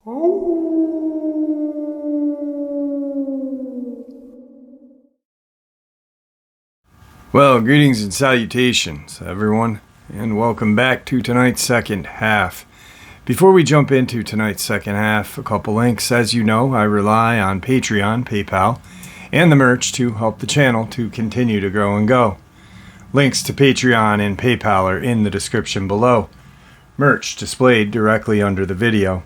Well, greetings and salutations, everyone, and welcome back to tonight's second half. Before we jump into tonight's second half, a couple links. As you know, I rely on Patreon, PayPal, and the merch to help the channel to continue to grow and go. Links to Patreon and PayPal are in the description below. Merch displayed directly under the video.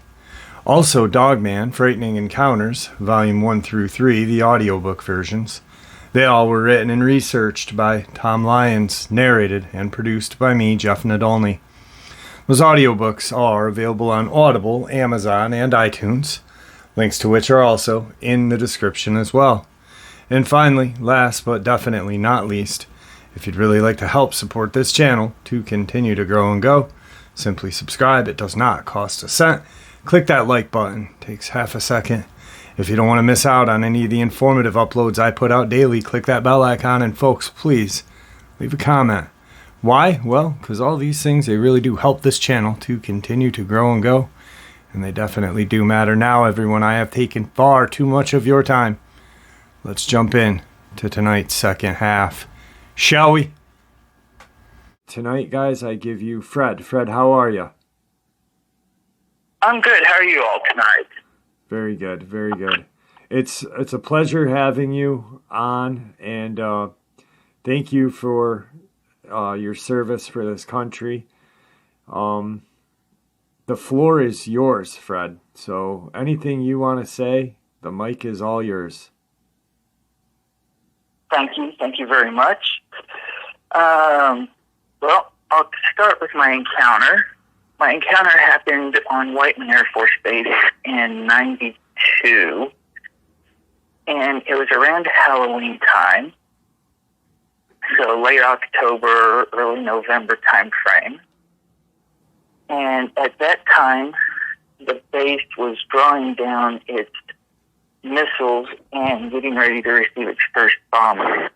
Also, Dogman, Frightening Encounters, Volume 1 through 3, the audiobook versions. They all were written and researched by Tom Lyons, narrated and produced by me, Jeff Nadolny. Those audiobooks are available on Audible, Amazon, and iTunes, links to which are also in the description as well. And finally, last but definitely not least, if you'd really like to help support this channel to continue to grow and go, simply subscribe. It does not cost a cent. Click that like button. It takes half a second. If you don't want to miss out on any of the informative uploads I put out daily, click that bell icon, and folks, please leave a comment. Why? Well, because all these things, they really do help this channel to continue to grow and go, and they definitely do matter. Now, everyone, I have taken far too much of your time. Let's jump in to tonight's second half, shall we? Tonight, guys, I give you Fred. Fred, how are you? I'm good. How are you all tonight? Very good, very good. It's a pleasure having you on, and thank you for your service for this country. The floor is yours, Fred. So anything you want to say, the mic is all yours. Thank you very much. Well, I'll start with my encounter. My encounter happened on Whiteman Air Force Base in '92, and it was around Halloween time, so late October, early November time frame. And at that time, the base was drawing down its missiles and getting ready to receive its first bomber.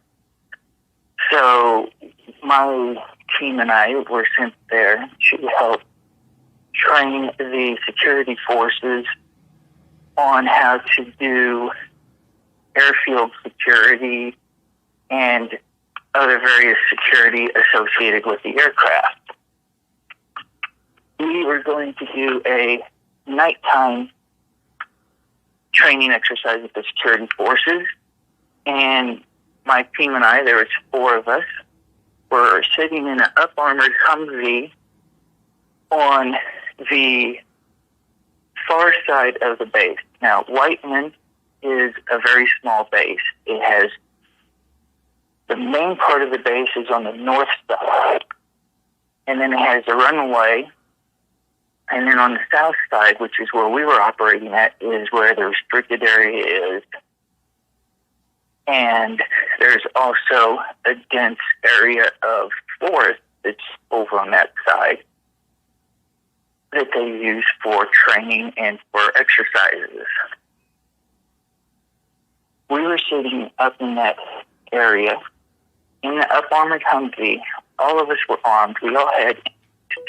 So my team and I were sent there to help train the security forces on how to do airfield security and other various security associated with the aircraft. We were going to do a nighttime training exercise with the security forces, and my team and I, there was 4 of us, were sitting in an up-armored Humvee on the far side of the base. Now, Whiteman is a very small base. It has, the main part of the base is on the north side, and then it has a runway, and then on the south side, which is where we were operating at, is where the restricted area is. And there's also a dense area of forest that's over on that side that they use for training and for exercises. We were sitting up in that area in the up-armored Humvee. All of us were armed. We all had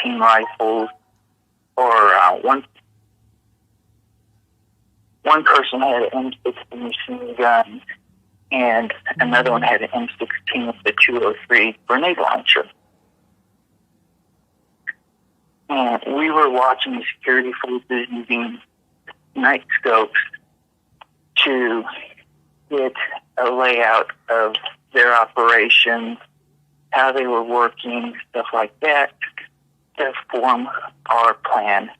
team rifles, or one person had an M16 machine gun, and another one had an M16 with the 203 grenade launcher. And we were watching the security forces using night scopes to get a layout of their operations, how they were working, stuff like that, to form our plan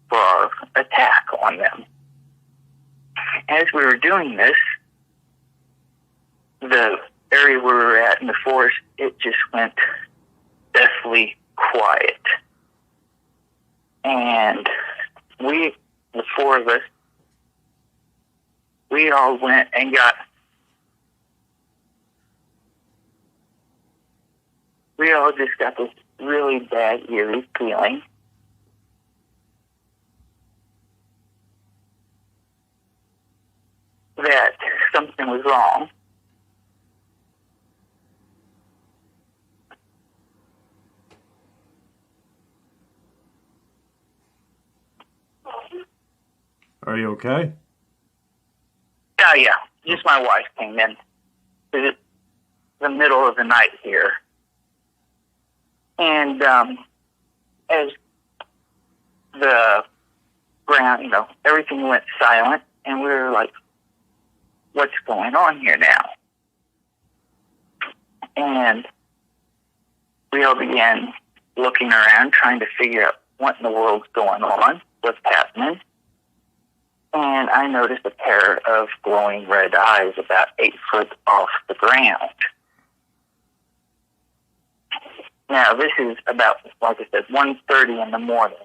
for our attack on them. As we were doing this, the area where we were at in the forest, it just went deathly quiet. And we, the 4 of us, we all went and we all just got this really bad, eerie feeling that something was wrong. Are you okay? Oh, yeah. Just my wife came in. It's the middle of the night here. And as the ground, everything went silent, and we were like, what's going on here now? And we all began looking around, trying to figure out what in the world's going on, what's happening. And I noticed a pair of glowing red eyes about 8 foot off the ground. Now, this is about, like I said, 1:30 in the morning.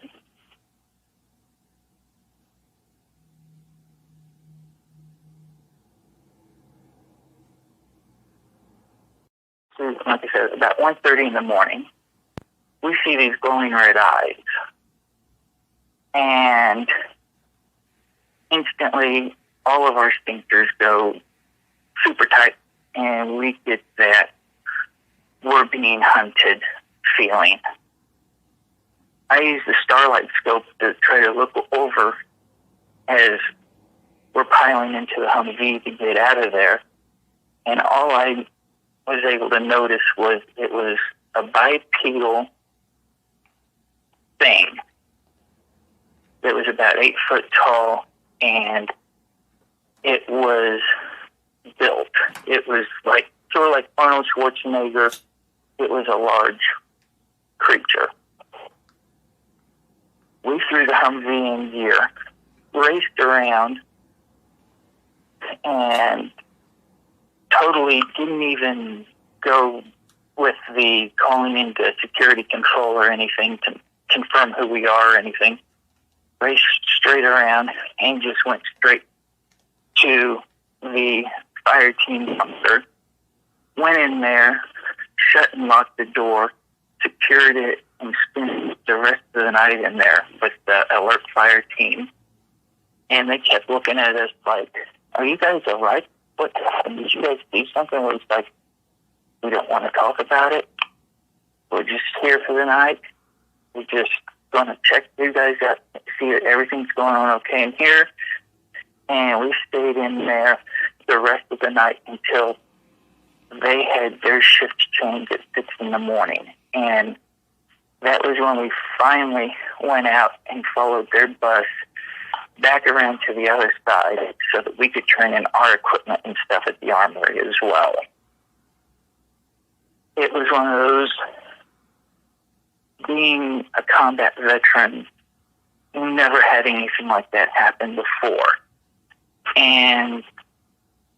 So, like I said, about 1:30 in the morning, we see these glowing red eyes. And instantly, all of our sphincters go super tight, and we get that we're being hunted feeling. I use the starlight scope to try to look over as we're piling into the Humvee to get out of there, and all I was able to notice was it was a bipedal thing that was about 8 foot tall, and it was built. It was sort of like Arnold Schwarzenegger. It was a large creature. We threw the Humvee in gear, raced around, and totally didn't even go with the calling into security control or anything to confirm who we are or anything. Raced straight around and just went straight to the fire team bunker. Went in there, shut and locked the door, secured it, and spent the rest of the night in there with the alert fire team. And they kept looking at us like, are you guys all right? What happened? Did you guys do something? Where it's like, we don't want to talk about it. We're just here for the night. We're just going to check you guys out, see that everything's going on okay in here. And we stayed in there the rest of the night until they had their shift change at 6 in the morning. And that was when we finally went out and followed their bus back around to the other side so that we could turn in our equipment and stuff at the armory as well. It was one of those, being a combat veteran, never had anything like that happen before. And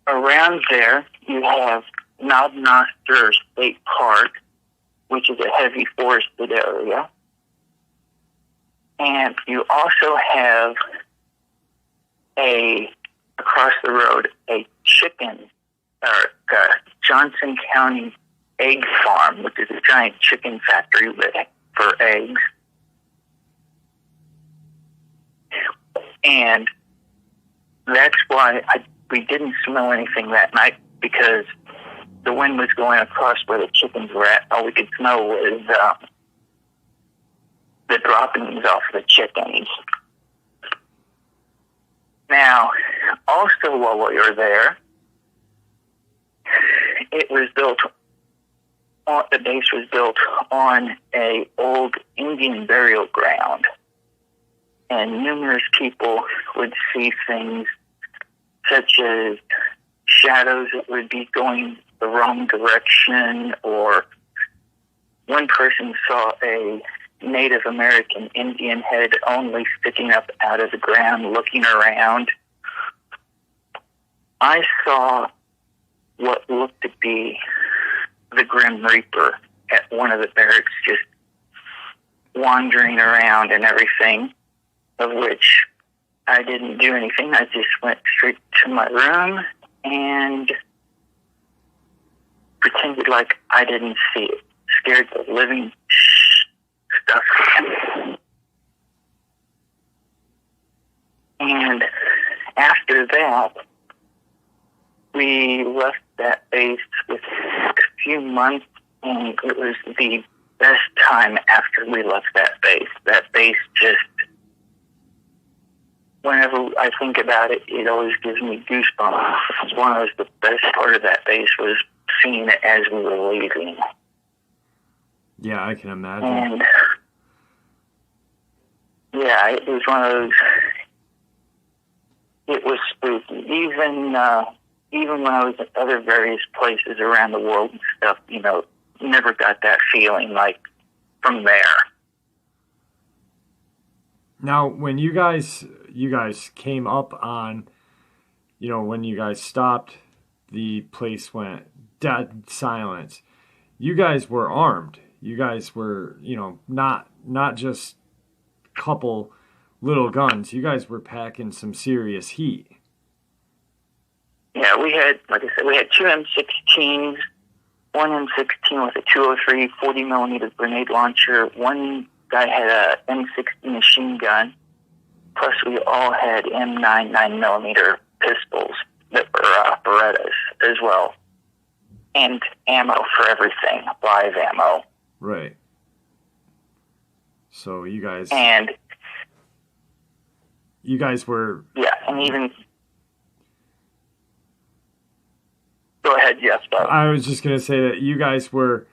around there, you have Knob Noster State Park, which is a heavy forested area. And you also have across the road, a Johnson County egg farm, which is a giant chicken factory for eggs. And that's why we didn't smell anything that night, because the wind was going across where the chickens were at. All we could smell was the droppings off the chickens. Now, also while we were there, the base was built on a old Indian burial ground, and numerous people would see things such as shadows that would be going the wrong direction, or one person saw a Native American Indian head only sticking up out of the ground looking around. I saw what looked to be the Grim Reaper at one of the barracks, just wandering around and everything, of which I didn't do anything. I just went straight to my room and pretended like I didn't see it. Scared the living stuff out of me. And after that, we left that base with a few months, and it was the best time after we left that base. That base just, whenever I think about it, it always gives me goosebumps. One of the best part of that base was seeing it as we were leaving. Yeah, I can imagine. And yeah, it was one of those. It was spooky. Even when I was at other various places around the world and stuff, never got that feeling like from there. Now, when you guys came up on, when you guys stopped, the place went dead silence. You guys were armed. You guys were, not just a couple little guns. You guys were packing some serious heat. Yeah, we had, like I said, we had two M16s, one M16 with a 203 40 millimeter grenade launcher. One guy had a M60 machine gun. Plus, we all had M9 9mm pistols that were Berettas as well, and ammo for everything, live ammo. Right. So you guys were... Yeah, and even... Go ahead, yes, Bob. I was just going to say that you guys were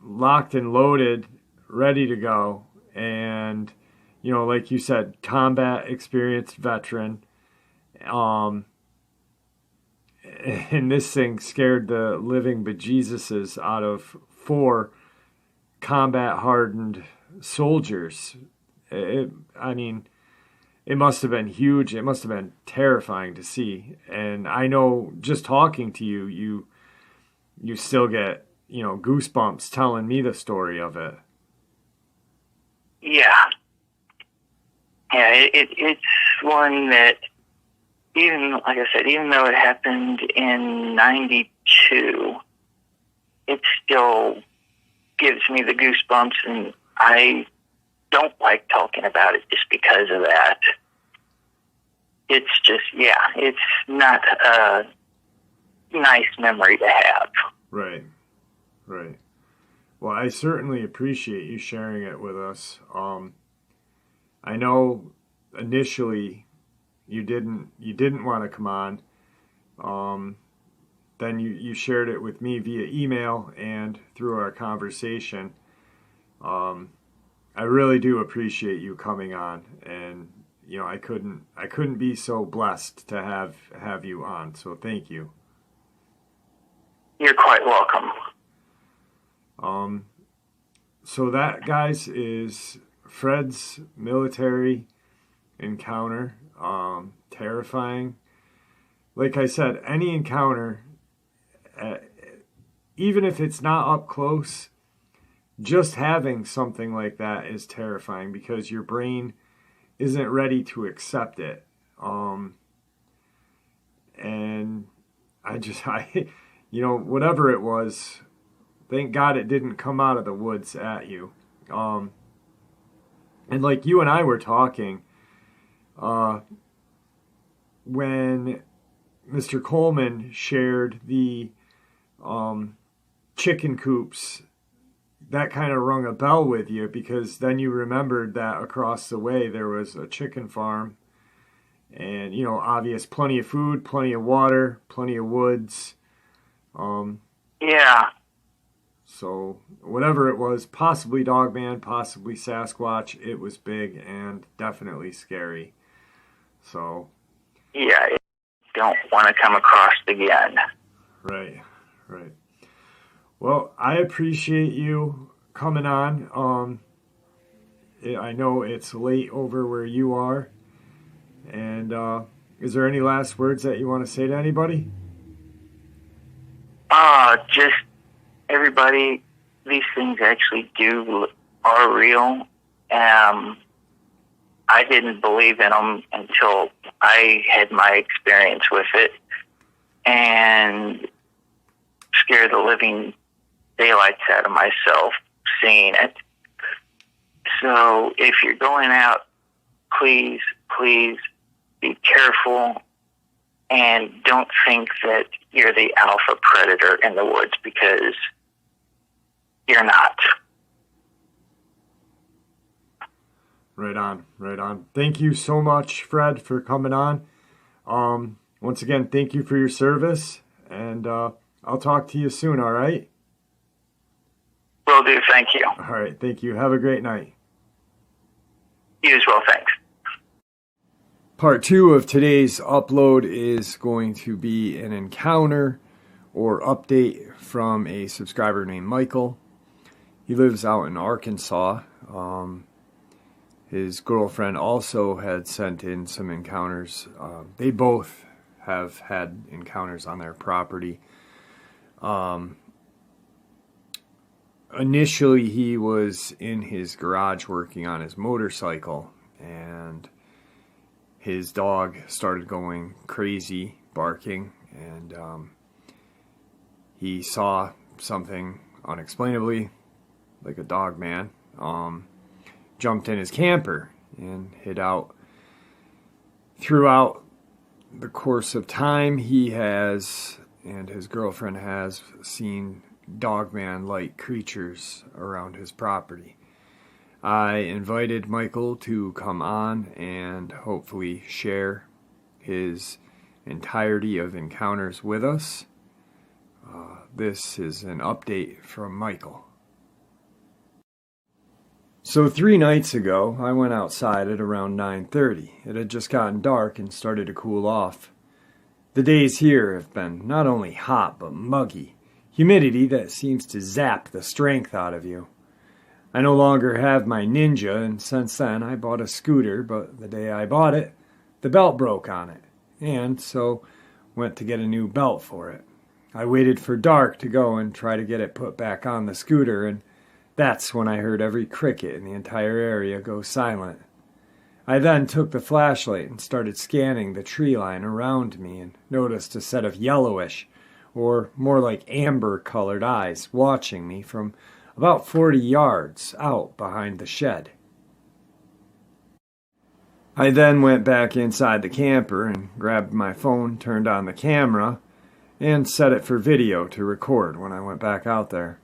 locked and loaded, ready to go, and, like you said, combat experienced veteran. And this thing scared the living bejesuses out of 4 combat-hardened soldiers. It must have been huge. It must have been terrifying to see. And I know, just talking to you, you still get, goosebumps telling me the story of it. Yeah. Yeah, it's one that, even, like I said, even though it happened in 92, it still gives me the goosebumps, and I don't like talking about it just because of that. It's just, it's not a nice memory to have. Right. Well, I certainly appreciate you sharing it with us. I know initially you didn't want to come on. Then you shared it with me via email and through our conversation. I really do appreciate you coming on, and I couldn't be so blessed to have you on. So thank you. You're quite welcome. So that, guys, is Fred's military encounter. Terrifying. Like I said, any encounter, even if it's not up close, just having something like that is terrifying because your brain isn't ready to accept it. And whatever it was, thank God it didn't come out of the woods at you. And like you and I were talking, when Mr. Coleman shared the chicken coops, that kind of rung a bell with you, because then you remembered that across the way there was a chicken farm, and obvious, plenty of food, plenty of water, plenty of woods. Yeah. So whatever it was, possibly Dogman, possibly Sasquatch, it was big and definitely scary. So yeah, don't want to come across again. Right. Well, I appreciate you coming on. I know it's late over where you are. And is there any last words that you want to say to anybody? Just everybody, these things actually are real. I didn't believe in them until I had my experience with it and scared the living daylights out of myself seeing it. So if you're going out, please be careful and don't think that you're the alpha predator in the woods, because you're not. Right on, right on. Thank you so much, Fred, for coming on. Once again, thank you for your service, and I'll talk to you soon, all right? Will do. Thank you. All right, thank you. Have a great night. You as well. Thanks. Part 2 of today's upload is going to be an encounter or update from a subscriber named Michael. He lives out in Arkansas. His girlfriend also had sent in some encounters. They both have had encounters on their property. Initially, he was in his garage working on his motorcycle, and his dog started going crazy, barking, and he saw something unexplainably, like a Dogman, jumped in his camper and hid out. Throughout the course of time, he has, and his girlfriend has, seen Dogman-like creatures around his property. I invited Michael to come on and hopefully share his entirety of encounters with us. This is an update from Michael. So 3 nights ago, I went outside at around 9:30. It had just gotten dark and started to cool off. The days here have been not only hot but muggy. Humidity that seems to zap the strength out of you. I no longer have my Ninja, and since then I bought a scooter, but the day I bought it, the belt broke on it, and so went to get a new belt for it. I waited for dark to go and try to get it put back on the scooter, and that's when I heard every cricket in the entire area go silent. I then took the flashlight and started scanning the tree line around me and noticed a set of yellowish, or more like amber-colored eyes watching me from about 40 yards out behind the shed. I then went back inside the camper and grabbed my phone, turned on the camera, and set it for video to record when I went back out there.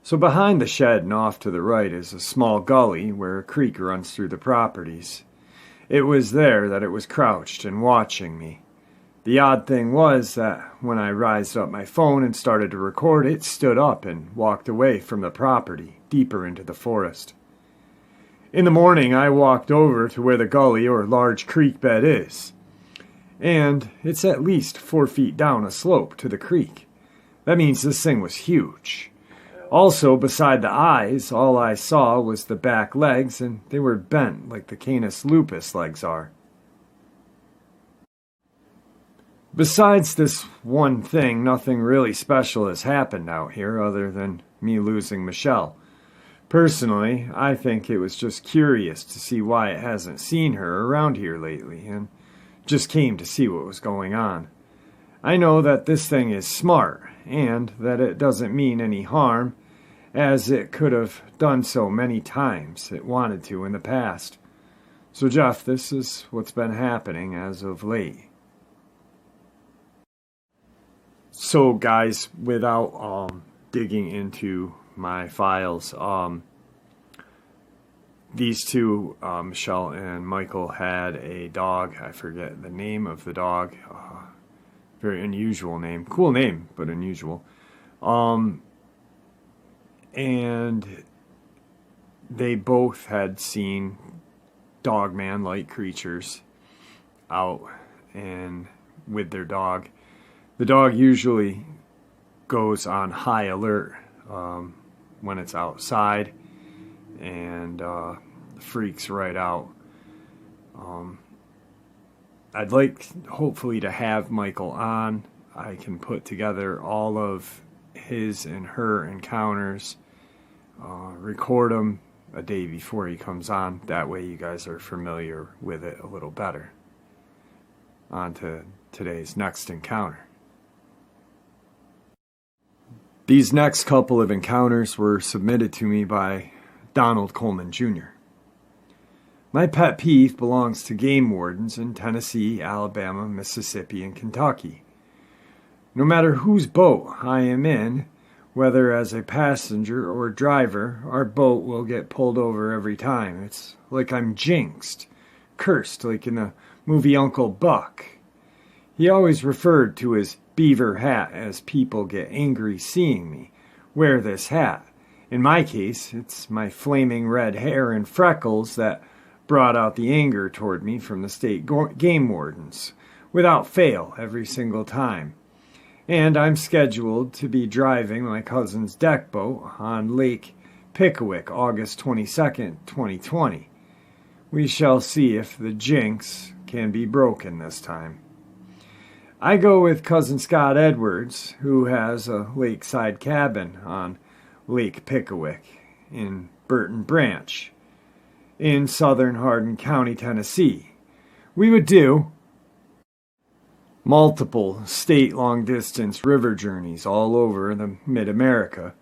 So behind the shed and off to the right is a small gully where a creek runs through the properties. It was there that it was crouched and watching me. The odd thing was that when I raised up my phone and started to record, it stood up and walked away from the property, deeper into the forest. In the morning, I walked over to where the gully or large creek bed is, and it's at least 4 feet down a slope to the creek. That means this thing was huge. Also, beside the eyes, all I saw was the back legs, and they were bent like the Canis lupus legs are. Besides this one thing, nothing really special has happened out here other than me losing Michelle. Personally, I think it was just curious to see why it hasn't seen her around here lately, and just came to see what was going on. I know that this thing is smart, and that it doesn't mean any harm, as it could have done so many times it wanted to in the past. So Jeff, this is what's been happening as of late. So guys, without digging into my files, these two, Michelle and Michael, had a dog. I forget the name of the dog. Very unusual name. Cool name, but unusual. And they both had seen Dogman-like creatures out and with their dog. The dog usually goes on high alert when it's outside and freaks right out. I'd like, hopefully, to have Michael on. I can put together all of his and her encounters, record them a day before he comes on. That way you guys are familiar with it a little better. On to today's next encounter. These next couple of encounters were submitted to me by Donald Coleman Jr. My pet peeve belongs to game wardens in Tennessee, Alabama, Mississippi, and Kentucky. No matter whose boat I am in, Whether as a passenger or driver, our boat will get pulled over every time. It's like I'm jinxed, cursed like in the movie Uncle Buck. He always referred to his beaver hat as people get angry seeing me wear this hat. In my case, it's my flaming red hair and freckles that brought out the anger toward me from the state game wardens, without fail, every single time. And I'm scheduled to be driving my cousin's deck boat on Lake Pickwick, August 22nd, 2020. We shall see if the jinx can be broken this time. I go with cousin Scott Edwards, who has a lakeside cabin on Lake Pickwick in Burton Branch, in southern Hardin County, Tennessee. We would do multiple state long-distance river journeys all over the mid-America.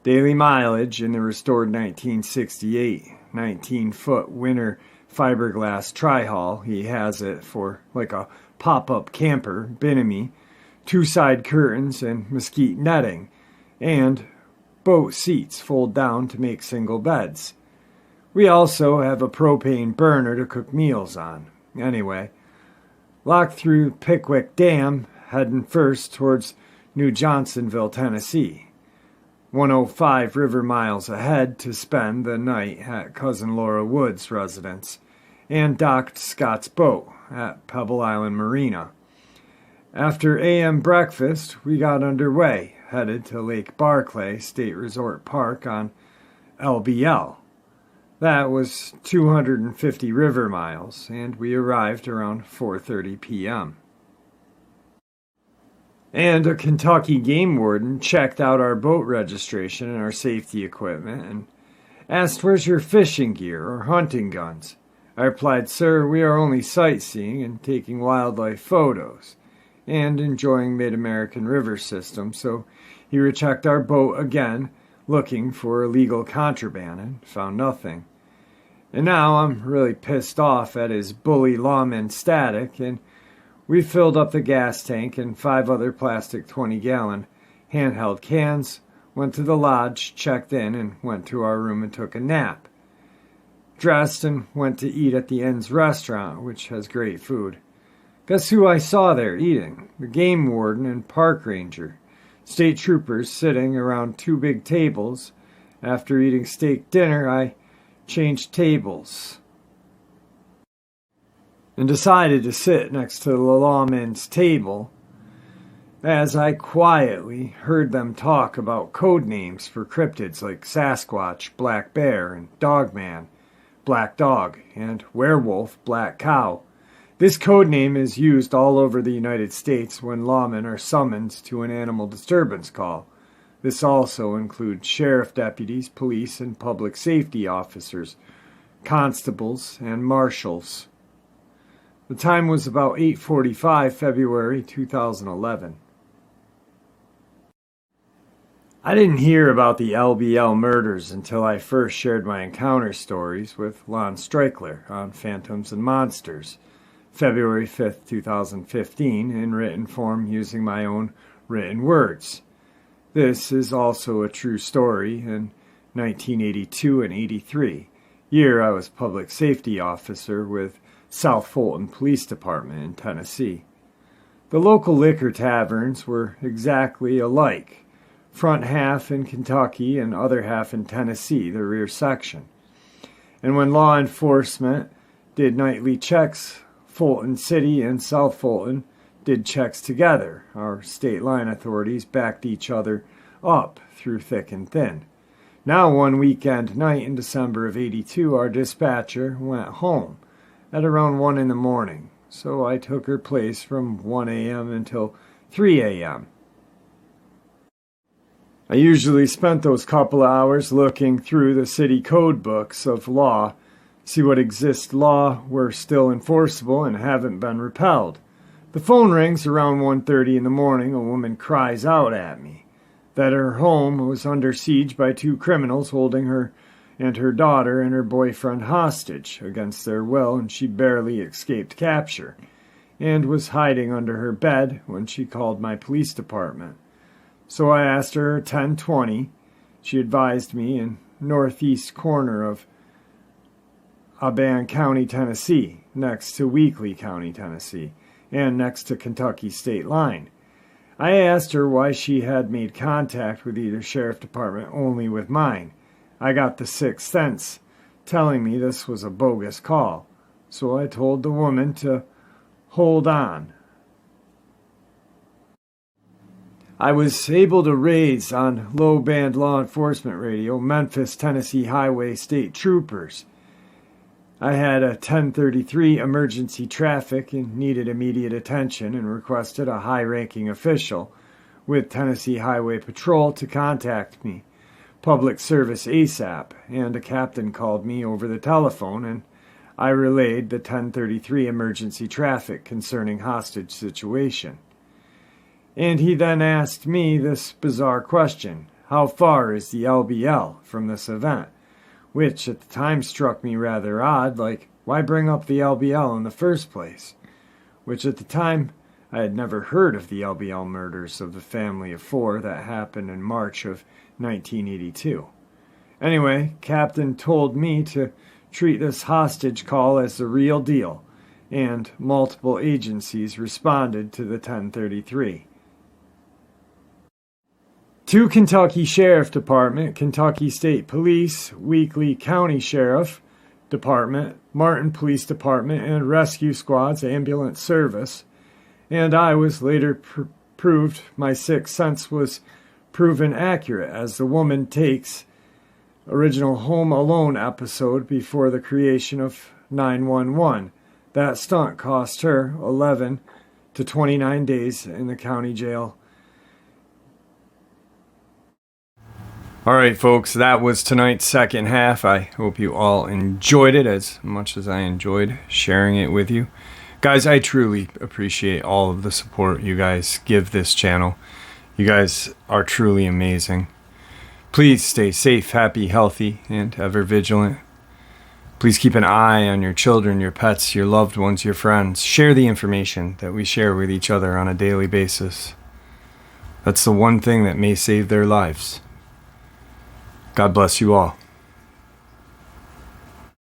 Daily mileage in the restored 1968 19-foot winter fiberglass tri-hull. He has it for like a pop-up camper, Bimini, 2 side curtains and mesquite netting, and boat seats fold down to make single beds. We also have a propane burner to cook meals on. Anyway, locked through Pickwick Dam, heading first towards New Johnsonville, Tennessee. 105 river miles ahead to spend the night at Cousin Laura Wood's residence, and docked Scott's boat at Pebble Island Marina. After AM breakfast, we got underway, headed to Lake Barclay State Resort Park on LBL. That was 250 river miles, and we arrived around 4:30 p.m. And a Kentucky game warden checked out our boat registration and our safety equipment and asked, "Where's your fishing gear or hunting guns?" I replied, "Sir, we are only sightseeing and taking wildlife photos and enjoying mid-American river system." So he rechecked our boat again, looking for illegal contraband, and found nothing. And now I'm really pissed off at his bully lawman static, and we filled up the gas tank and 5 other plastic 20-gallon handheld cans, went to the lodge, checked in, and went to our room and took a nap. Dressed and went to eat at the Inn's restaurant, which has great food. Guess who I saw there eating? The game warden and park ranger. State troopers sitting around 2 big tables. After eating steak dinner, I changed tables and decided to sit next to the lawman's table as I quietly heard them talk about code names for cryptids like Sasquatch, Black Bear, and Dogman, Black Dog, and Werewolf, Black Cow. This code name is used all over the United States when lawmen are summoned to an animal disturbance call. This also includes sheriff deputies, police and public safety officers, constables, and marshals. The time was about 8:45 February 2011. I didn't hear about the LBL murders until I first shared my encounter stories with Lon Streichler on Phantoms and Monsters, February 5th, 2015, in written form using my own written words. This is also a true story. In 1982 and 83, year I was public safety officer with South Fulton Police Department in Tennessee. The local liquor taverns were exactly alike, front half in Kentucky and other half in Tennessee, the rear section. And when law enforcement did nightly checks, Fulton City and South Fulton did checks together. Our state line authorities backed each other up through thick and thin. Now one weekend night in December of 82, our dispatcher went home at around 1 in the morning, so I took her place from 1 a.m. until 3 a.m. I usually spent those couple hours looking through the city code books of law, see what exists law were still enforceable and haven't been repealed. The phone rings around 1:30 in the morning. A woman cries out at me that her home was under siege by 2 criminals holding her and her daughter and her boyfriend hostage against their will, and she barely escaped capture and was hiding under her bed when she called my police department. So I asked her 1020. She advised me in northeast corner of Aban County, Tennessee, next to Weakley County, Tennessee, and next to Kentucky state line. I asked her why she had made contact with either sheriff department, only with mine. I got the sixth sense telling me this was a bogus call, so I told the woman to hold on. I was able to raise on low-band law enforcement radio Memphis, Tennessee Highway State Troopers. I had a 1033 emergency traffic and needed immediate attention and requested a high-ranking official with Tennessee Highway Patrol to contact me, public service ASAP, and a captain called me over the telephone and I relayed the 1033 emergency traffic concerning hostage situation. And he then asked me this bizarre question: how far is the LBL from this event? Which at the time struck me rather odd, like, why bring up the LBL in the first place? Which at the time, I had never heard of the LBL murders of the family of four that happened in March of 1982. Anyway, Captain told me to treat this hostage call as the real deal, and multiple agencies responded to the 1033. To Kentucky Sheriff Department, Kentucky State Police, Weakley County Sheriff Department, Martin Police Department, and Rescue Squad's ambulance service. And I was later proved my sixth sense was proven accurate, as the woman takes original Home Alone episode before the creation of 911. That stunt cost her 11 to 29 days in the county jail. All right, folks, that was tonight's second half. I hope you all enjoyed it as much as I enjoyed sharing it with you. Guys, I truly appreciate all of the support you guys give this channel. You guys are truly amazing. Please stay safe, happy, healthy, and ever vigilant. Please keep an eye on your children, your pets, your loved ones, your friends. Share the information that we share with each other on a daily basis. That's the one thing that may save their lives. God bless you all.